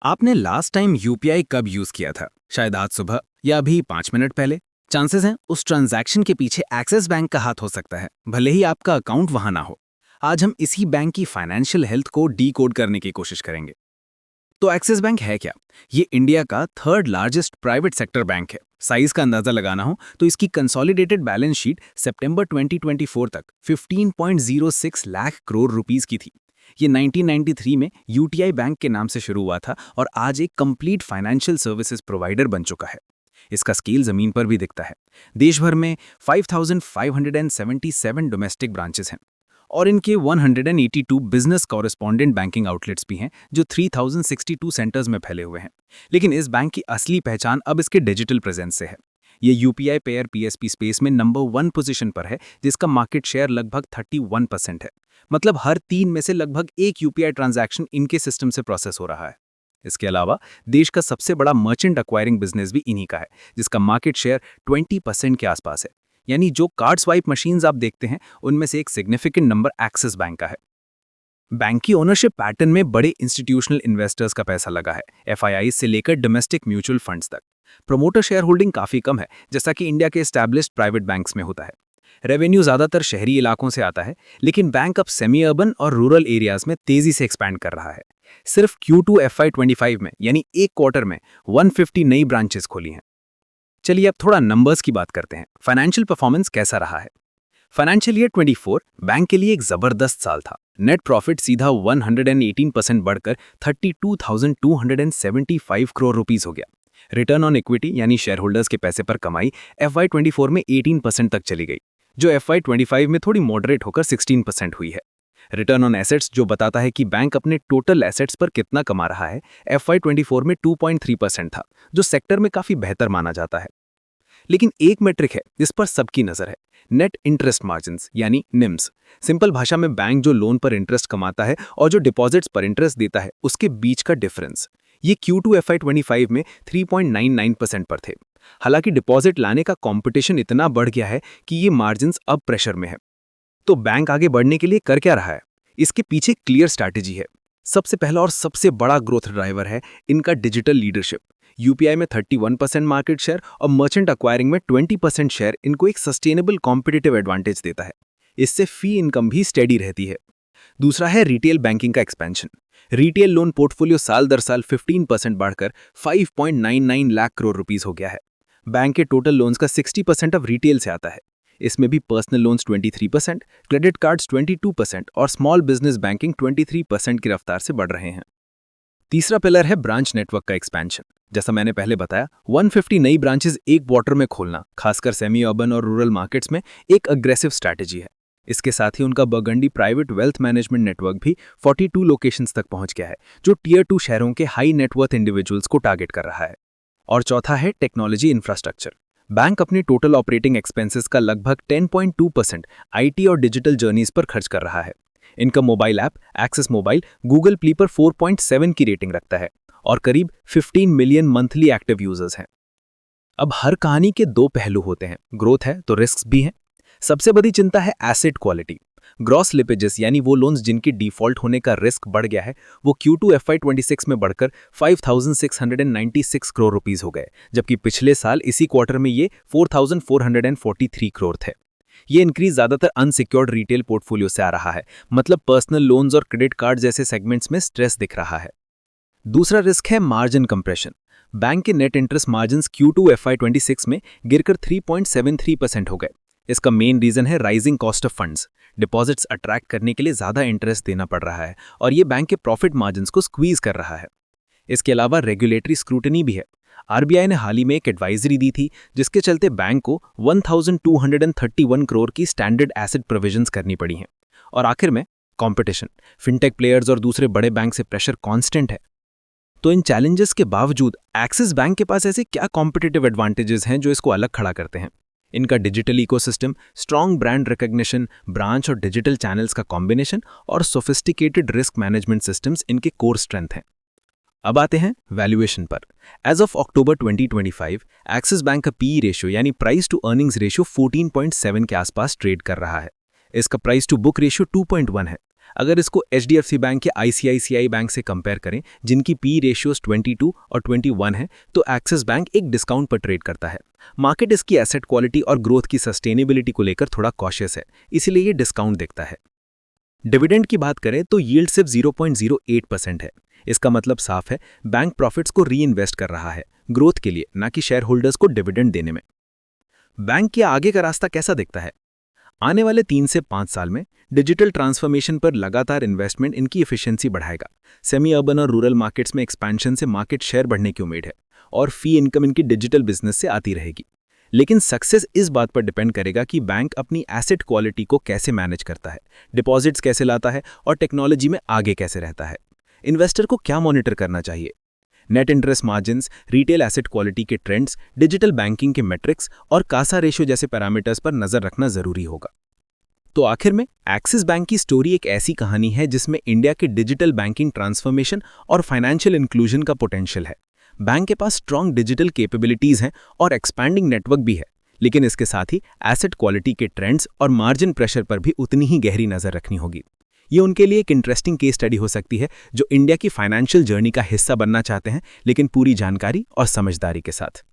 आपने last time UPI कब use किया था? शायद आज सुबह या अभी 5 मिनट पहले। चांसेस हैं उस ट्रांजैक्शन के पीछे एक्सिस बैंक का हाथ हो सकता है, भले ही आपका अकाउंट वहां ना हो। आज हम इसी बैंक की फाइनेंशियल हेल्थ को डी कोड करने की कोशिश करेंगे। तो एक्सिस बैंक है क्या? ये इंडिया का third largest private sector bank है। साइज का अंदाजा लगाना हो तो इसकी कंसोलिडेटेड बैलेंस शीट सितंबर 2024 तक 15.06 लाख करोड़ रुपीस की थी। ये 1993 में यूटीआई बैंक के नाम से शुरू हुआ था और आज एक कंप्लीट फाइनेंशियल सर्विसेज प्रोवाइडर बन चुका है। इसका स्केल जमीन पर भी दिखता है। देश भर में 5,577 डोमेस्टिक ब्रांचेस हैं और इनके 182 बिजनेस कॉरेस्पॉन्डेंट बैंकिंग आउटलेट्स भी हैं जो 3,062 सेंटर्स में फैले हुए हैं। लेकिन इस बैंक की असली पहचान अब इसके डिजिटल प्रेजेंस से है। ये यूपीआई पेयर पीएसपी स्पेस में नंबर 1 पोजीशन पर है, जिसका मार्केट शेयर लगभग 31% है। मतलब हर 3 में से लगभग एक यूपीआई ट्रांजैक्शन इनके सिस्टम से प्रोसेस हो रहा है। इसके अलावा देश का सबसे बड़ा मर्चेंट एक्वायरिंग बिजनेस भी इन्हीं का है, जिसका मार्केट शेयर 20% के आसपास है। यानी जो कार्ड स्वाइप मशीन्स आप देखते हैं उनमें से एक सिग्निफिकेंट नंबर एक्सिस बैंक का है। बैंक की ओनरशिप पैटर्न में बड़े इंस्टीट्यूशनल इन्वेस्टर्स का पैसा लगा है, एफआईआई से लेकर डोमेस्टिक म्यूचुअल फंड्स तक। प्रोमोटर शेयर होल्डिंग काफी कम है, जैसा कि इंडिया के एस्टैब्लिश्ड प्राइवेट बैंक्स में होता है। रेवेन्यू ज्यादातर शहरी इलाकों से आता है, लेकिन बैंक अब सेमी अर्बन और रूरल एरियाज में तेजी से एक्सपैंड कर रहा है। सिर्फ Q2 FY25 में यानी एक क्वार्टर में 150 नई ब्रांचेस खोली हैं। चलिए अब थोड़ा नंबर्स की बात करते हैं। फाइनेंशियल परफॉर्मेंस कैसा रहा है? फाइनेंशियल ईयर 24 बैंक के लिए एक जबरदस्त साल था। नेट प्रॉफिट सीधा 118% बढ़कर 32,275 करोड़ रुपीस हो गया। रिटर्न ऑन इक्विटी यानी शेयर होल्डर्स के पैसे पर कमाई FY24 में 18% तक चली गई, जो FY25 में थोड़ी मॉडरेट होकर 16% हुई है। रिटर्न ऑन एसेट्स जो बताता है कि बैंक अपने टोटल एसेट्स पर कितना कमा रहा है, FY24 में 2.3% था, जो सेक्टर में काफी बेहतर माना जाता है। लेकिन एक मेट्रिक है जिस पर सबकी नजर है, नेट इंटरेस्ट मार्जिन्स यानी निम्स। सिंपल भाषा में बैंक जो लोन पर इंटरेस्ट कमाता है और जो डिपॉजिट्स पर इंटरेस्ट देता है, उसके बीच का डिफरेंस। ये Q2 FY25 में 3.99% पर थे। हालांकि डिपॉजिट लाने का कंपटीशन इतना बढ़ गया है कि ये मार्जिन्स अब प्रेशर में है। तो बैंक आगे बढ़ने के लिए कर क्या रहा है? इसके पीछे क्लियर स्ट्रैटेजी है। सबसे पहला और सबसे बड़ा ग्रोथ ड्राइवर है इनका डिजिटल लीडरशिप। यूपीआई में 31% मार्केट शेयर और मर्चेंट एक्वायरिंग में 20% शेयर इनको एक सस्टेनेबल कॉम्पिटिटिव एडवांटेज देता है। इससे फी इनकम भी स्टेडी रहती है। दूसरा है रिटेल बैंकिंग का एक्सपेंशन। रिटेल लोन पोर्टफोलियो साल दर साल 15% बढ़कर 5.99 लाख करोड़ रुपीस हो गया है। बैंक के टोटल लोन्स का 60% अब रिटेल से आता है। इसमें भी पर्सनल लोन्स 23%, क्रेडिट कार्ड्स 22% और स्मॉल बिजनेस बैंकिंग 23% की रफ्तार से बढ़ रहे हैं। तीसरा पिलर है ब्रांच नेटवर्क का एक्सपेंशन। जैसा मैंने पहले बताया, 150 नई ब्रांचेस एक क्वार्टर में खोलना, खासकर सेमी अर्बन और रूरल मार्केट्स में, एक अग्रेसिव स्ट्रैटेजी है। इसके साथ ही उनका burgundy private wealth management network भी 42 लोकेशंस तक पहुंच गया है, जो टीयर 2 शहरों के हाई नेटवर्थ इंडिविजुअल्स को टारगेट कर रहा है। और चौथा है टेक्नोलॉजी इंफ्रास्ट्रक्चर। बैंक अपनी टोटल ऑपरेटिंग एक्सपेंसेस का लगभग 10.2% आईटी और डिजिटल जर्नीज पर खर्च कर रहा है। इनका mobile app access mobile Google Play पर 4.7 की रेटिंग रखता है और करीब 15 मिलियन मंथली एक्टिव यूजर्स हैं। अब हर कहानी के दो पहलू होते हैं, ग्रोथ है तो रिस्क भी हैं। सबसे बड़ी चिंता है एसेट क्वालिटी। ग्रॉस स्लिपेजेस यानी वो लोन्स जिनकी डिफॉल्ट होने का रिस्क बढ़ गया है, वो Q2 FY26 में बढ़कर 5,696 करोड़ रुपीस हो गए, जबकि पिछले साल इसी क्वार्टर में ये 4,443 करोड़ थे। ये इंक्रीज ज्यादातर अनसिक्योर्ड रिटेल पोर्टफोलियो से आ रहा है, मतलब पर्सनल लोन्स और क्रेडिट कार्ड जैसे सेगमेंट्स में स्ट्रेस दिख रहा है। दूसरा रिस्क है मार्जिन कंप्रेशन। बैंक के net interest margins Q2 FY26 में गिरकर 3.73% हो गए। इसका मेन रीजन है rising cost of funds. Deposits attract करने के लिए ज्यादा इंटरेस्ट देना पड़ रहा है और ये बैंक के प्रॉफिट मार्जिन्स को स्क्वीज कर रहा है। इसके अलावा रेगुलेटरी स्क्रूटनी भी है। आरबीआई ने हाल ही में एक एडवाइजरी दी थी, जिसके चलते बैंक को 1,231 करोड़ की स्टैंडर्ड एसेट प्रोविजंस करनी पड़ी हैं। और आखिर में कंपटीशन, फिनटेक प्लेयर्स और दूसरे बड़े बैंक से प्रेशर कांस्टेंट है। तो इन चैलेंजेस के बावजूद एक्सिस बैंक के पास ऐसे क्या कॉम्पिटिटिव एडवांटेजेस हैं जो इसको अलग खड़ा करते हैं? इनका digital ecosystem, strong brand recognition, branch और डिजिटल चैनल्स का कॉम्बिनेशन और सोफिस्टिकेटेड रिस्क मैनेजमेंट सिस्टम्स इनके कोर स्ट्रेंथ हैं। अब आते हैं वैल्यूएशन पर। As of October 2025, Axis Bank का पीई रेशियो यानी प्राइस टू अर्निंग्स रेशियो 14.7 के आसपास ट्रेड कर रहा है। इसका प्राइस टू बुक रेशियो 2.1 है। अगर इसको HDFC बैंक या ICICI बैंक से कंपेयर करें, जिनकी पी रेशियोज 22 और 21 है, तो एक्सिस बैंक एक डिस्काउंट पर ट्रेड करता है। मार्केट इसकी एसेट क्वालिटी और ग्रोथ की सस्टेनेबिलिटी को लेकर थोड़ा कॉशियस है, इसीलिए ये डिस्काउंट देखता है। डिविडेंड की बात करें तो यील्ड सिर्फ 0.08% है। इसका मतलब साफ है, बैंक प्रॉफिट्स को री इन्वेस्ट कर रहा है, ग्रोथ के लिए, ना कि शेयर होल्डर्स को डिविडेंड देने में। बैंक के आगे का रास्ता कैसा दिखता है? आने वाले 3 से 5 साल में डिजिटल ट्रांसफॉर्मेशन पर लगातार इन्वेस्टमेंट इनकी एफिशिएंसी बढ़ाएगा। सेमी अर्बन और रूरल मार्केट्स में एक्सपेंशन से मार्केट शेयर बढ़ने की उम्मीद है और फी इनकम इनकी डिजिटल बिजनेस से आती रहेगी। लेकिन सक्सेस इस बात पर डिपेंड करेगा कि बैंक अपनी एसेट क्वालिटी को कैसे मैनेज करता है, डिपॉजिट्स कैसे लाता है और टेक्नोलॉजी में आगे कैसे रहता है। इन्वेस्टर को क्या मॉनिटर करना चाहिए? Net interest margins, retail asset quality के ट्रेंड्स, डिजिटल बैंकिंग के मेट्रिक्स और कासा रेशियो जैसे पैरामीटर्स पर नजर रखना जरूरी होगा। तो आखिर में एक्सिस बैंक की स्टोरी एक ऐसी कहानी है जिसमें इंडिया के डिजिटल बैंकिंग ट्रांसफॉर्मेशन और फाइनेंशियल इंक्लूजन का पोटेंशियल है। बैंक के पास स्ट्रॉन्ग डिजिटल कैपेबिलिटीज हैं और एक्सपैंडिंग नेटवर्क भी है, लेकिन इसके साथ ही एसेट क्वालिटी के ट्रेंड्स और मार्जिन प्रेशर पर भी उतनी ही गहरी नजर रखनी होगी। ये उनके लिए एक इंटरेस्टिंग केस स्टडी हो सकती है, जो इंडिया की फाइनेंशियल जर्नी का हिस्सा बनना चाहते हैं, लेकिन पूरी जानकारी और समझदारी के साथ।